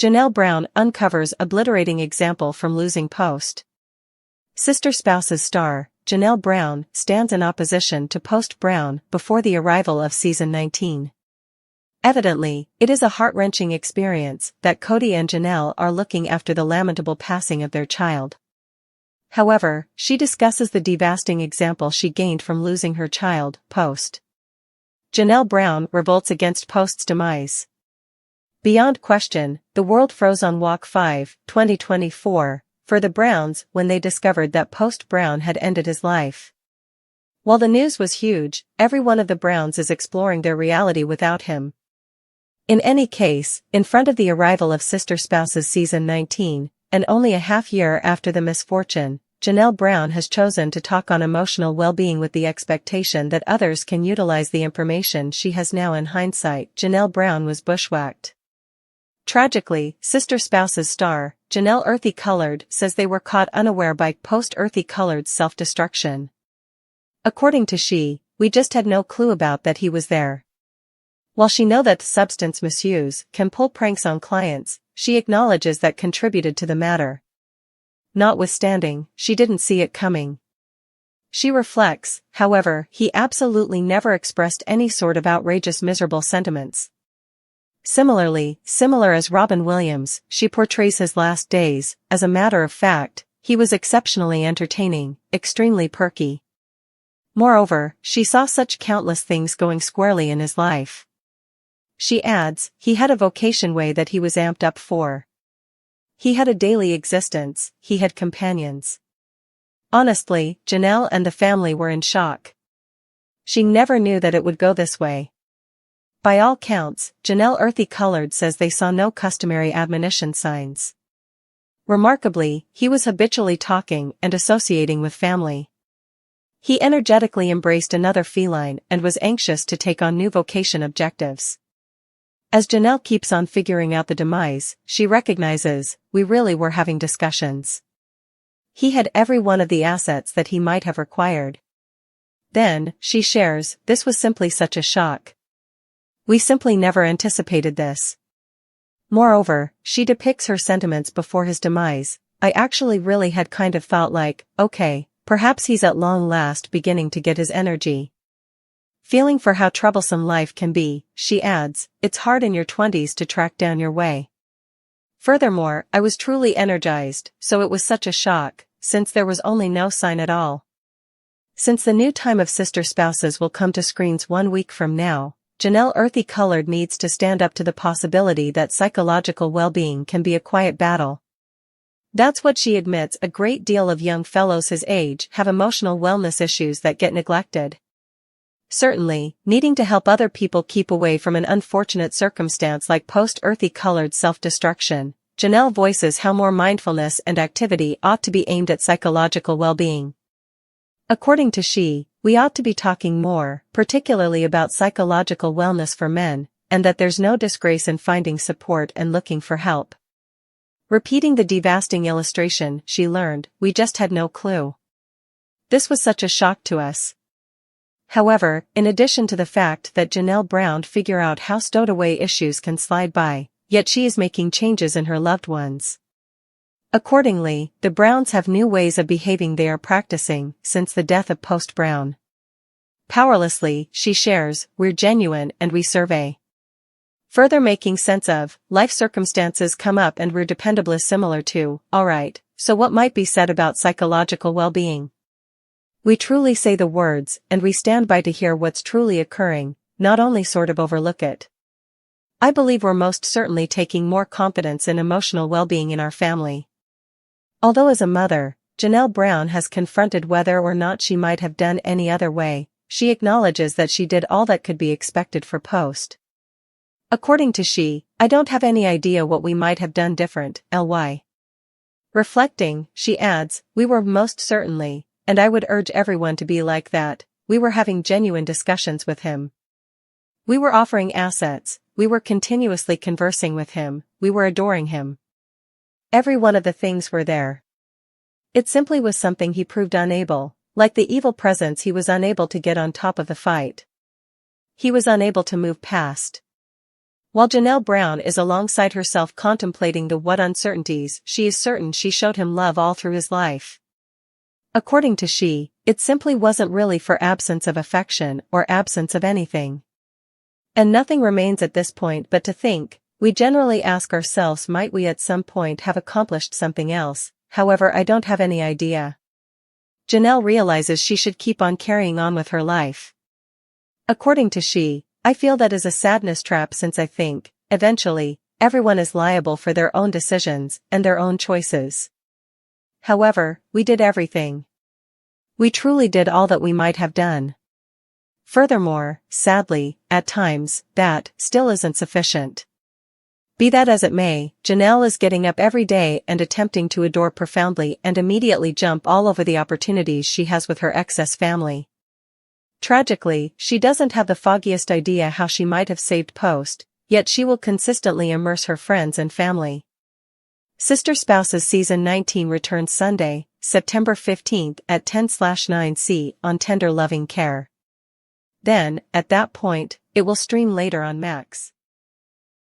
Janelle Brown uncovers obliterating example from losing post. Sister Spouse's star, Janelle Brown, stands in opposition to Post Brown before the arrival of season 19. Evidently, it is a heart-wrenching experience that Kody and Janelle are looking after the lamentable passing of their child. However, she discusses the devastating example she gained from losing her child, Post. Janelle Brown revolts against Post's demise. Beyond question, the world froze on Walk 5, 2024, for the Browns when they discovered that Post Brown had ended his life. While the news was huge, every one of the Browns is exploring their reality without him. In any case, in front of the arrival of Sister Spouse's season 19, and only a half year after the misfortune, Janelle Brown has chosen to talk on emotional well-being with the expectation that others can utilize the information she has now. In hindsight, Janelle Brown was bushwhacked. Tragically, Sister Spouse's star, Janelle Earthy Colored, says they were caught unaware by Post Earthy Colored's self-destruction. According to she, we just had no clue about that he was there. While she know that substance misuse can pull pranks on clients, she acknowledges that contributed to the matter. Notwithstanding, she didn't see it coming. She reflects, however, he absolutely never expressed any sort of outrageous miserable sentiments. Similar as Robin Williams, she portrays his last days. As a matter of fact, he was exceptionally entertaining, extremely perky. Moreover, she saw such countless things going squarely in his life. She adds, he had a vocation way that he was amped up for. He had a daily existence, he had companions. Honestly, Janelle and the family were in shock. She never knew that it would go this way. By all counts, Janelle Earthy Colored says they saw no customary admonition signs. Remarkably, he was habitually talking and associating with family. He energetically embraced another feline and was anxious to take on new vocation objectives. As Janelle keeps on figuring out the demise, she recognizes, we really were having discussions. He had every one of the assets that he might have required. Then, she shares, this was simply such a shock. We simply never anticipated this. Moreover, she depicts her sentiments before his demise. I actually really had kind of felt like, okay, perhaps he's at long last beginning to get his energy. Feeling for how troublesome life can be, she adds, it's hard in your 20s to track down your way. Furthermore, I was truly energized, so it was such a shock, since there was only no sign at all. Since the new time of Sister Spouses will come to screens 1 week from now, Janelle Earthy Colored needs to stand up to the possibility that psychological well-being can be a quiet battle. That's what she admits. A great deal of young fellows his age have emotional wellness issues that get neglected. Certainly, needing to help other people keep away from an unfortunate circumstance like Post Earthy Colored self-destruction, Janelle voices how more mindfulness and activity ought to be aimed at psychological well-being. According to she, we ought to be talking more, particularly about psychological wellness for men, and that there's no disgrace in finding support and looking for help. Repeating the devastating illustration she learned, we just had no clue. This was such a shock to us. However, in addition to the fact that Janelle Brown figure out how stowed away issues can slide by, yet she is making changes in her loved ones. Accordingly, the Browns have new ways of behaving they are practicing since the death of Post Brown. Powerlessly, she shares, we're genuine and we survey. Further making sense of, life circumstances come up and we're dependably similar to, alright, so what might be said about psychological well-being? We truly say the words, and we stand by to hear what's truly occurring, not only sort of overlook it. I believe we're most certainly taking more confidence in emotional well-being in our family. Although as a mother, Janelle Brown has confronted whether or not she might have done any other way, she acknowledges that she did all that could be expected for Post. According to she, I don't have any idea what we might have done different, ly. Reflecting, she adds, we were most certainly, and I would urge everyone to be like that, we were having genuine discussions with him. We were offering assets, we were continuously conversing with him, we were adoring him. Every one of the things were there. It simply was something he proved unable, like the evil presence he was unable to get on top of the fight. He was unable to move past. While Janelle Brown is alongside herself contemplating the what uncertainties, she is certain she showed him love all through his life. According to she, it simply wasn't really for absence of affection or absence of anything. And nothing remains at this point but to think. We generally ask ourselves, might we at some point have accomplished something else? However, I don't have any idea. Janelle realizes she should keep on carrying on with her life. According to she, I feel that is a sadness trap since I think, eventually, everyone is liable for their own decisions and their own choices. However, we did everything. We truly did all that we might have done. Furthermore, sadly, at times, that still isn't sufficient. Be that as it may, Janelle is getting up every day and attempting to adore profoundly and immediately jump all over the opportunities she has with her excess family. Tragically, she doesn't have the foggiest idea how she might have saved post, yet she will consistently immerse her friends and family. Sister Spouses Season 19 returns Sunday, September 15th at 10/9 on Tender Loving Care. Then, at that point, it will stream later on Max.